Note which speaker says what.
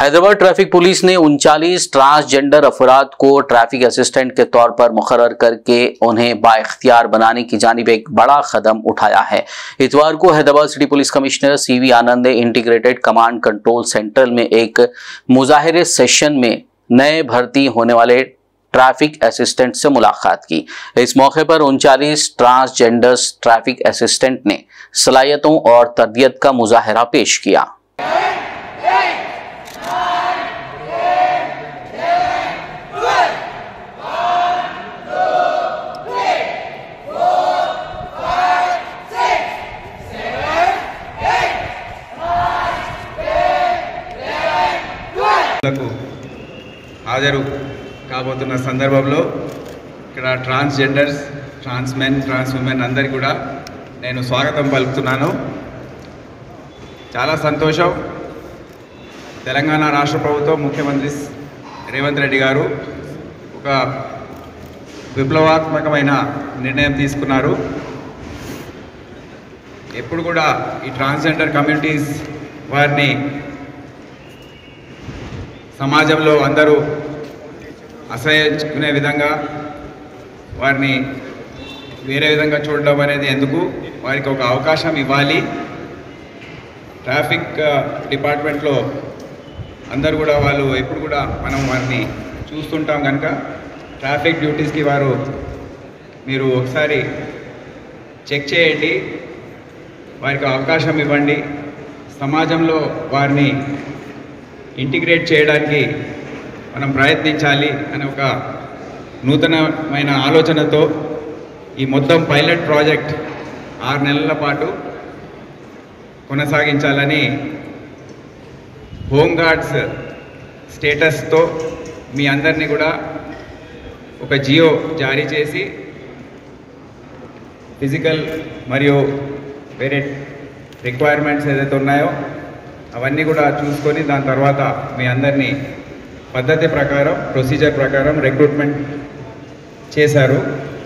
Speaker 1: Hyderabad traffic police ने 39 transgender अफराद को ट्रैफिक असिस्टेंट के तौर पर मुकर्रर करके उन्हें बाइख्तियार बनाने की जानिब एक बड़ा कदम उठाया है। इतवार को Hyderabad city police commissioner CV Anand ने इंटीग्रेटेड कमांड कंट्रोल सेंटर में एक मुजाहिरे सेशन में नए भर्ती होने वाले ट्रैफिक असिस्टेंट से मुलाकात की। इस मौके पर 39 ट्रांसजेंडर ट्रैफिक असिस्टेंट ने सलाहियतों और तरबियत का मुजाहिरा पेश किया।
Speaker 2: హాజరు కాబోతున్న సందర్భంలో ఇక్కడ ట్రాన్స్జెండర్స్, ట్రాన్స్ మెన్, ట్రాన్స్ ఉమెన్ అందరికీ కూడా నేను స్వాగతం పలుకుతున్నాను। చాలా సంతోషం, తెలంగాణ రాష్ట్ర ప్రభుత్వం ముఖ్యమంత్రి రేవంత్ రెడ్డి గారు ఒక విప్లవాత్మకమైన నిర్ణయం తీసుకున్నారు। ఎప్పుడు కూడా ఈ ట్రాన్స్జెండర్ కమ్యూనిటీస్ వారిని సమాజంలో అందరూ అసహ్యించుకునే విధంగా, వారిని వేరే విధంగా చూడడం అనేది ఎందుకు, వారికి ఒక అవకాశం ఇవ్వాలి। ట్రాఫిక్ డిపార్ట్మెంట్లో అందరూ కూడా వాళ్ళు ఎప్పుడు కూడా మనం వారిని చూస్తుంటాం కనుక ట్రాఫిక్ డ్యూటీస్కి మీరు ఒకసారి చెక్ చేయండి, వారికి అవకాశం ఇవ్వండి, సమాజంలో వారిని ఇంటిగ్రేట్ చేయడానికి మనం ప్రయత్నించాలి అనే ఒక నూతనమైన ఆలోచనతో ఈ మొత్తం పైలట్ ప్రాజెక్ట్ 6 నెలల పాటు కొనసాగించాలని హోంగార్డ్స్ స్టేటస్తో మీ అందరినీ కూడా ఒక జియో జారీ చేసి ఫిజికల్ మరియు వేరే రిక్వైర్మెంట్స్ ఏదైతే ఉన్నాయో అవన్నీ కూడా చూసుకొని దాని తర్వాత మీ అందరినీ పద్ధతి ప్రకారం, ప్రొసీజర్ ప్రకారం రిక్రూట్మెంట్ చేశారు।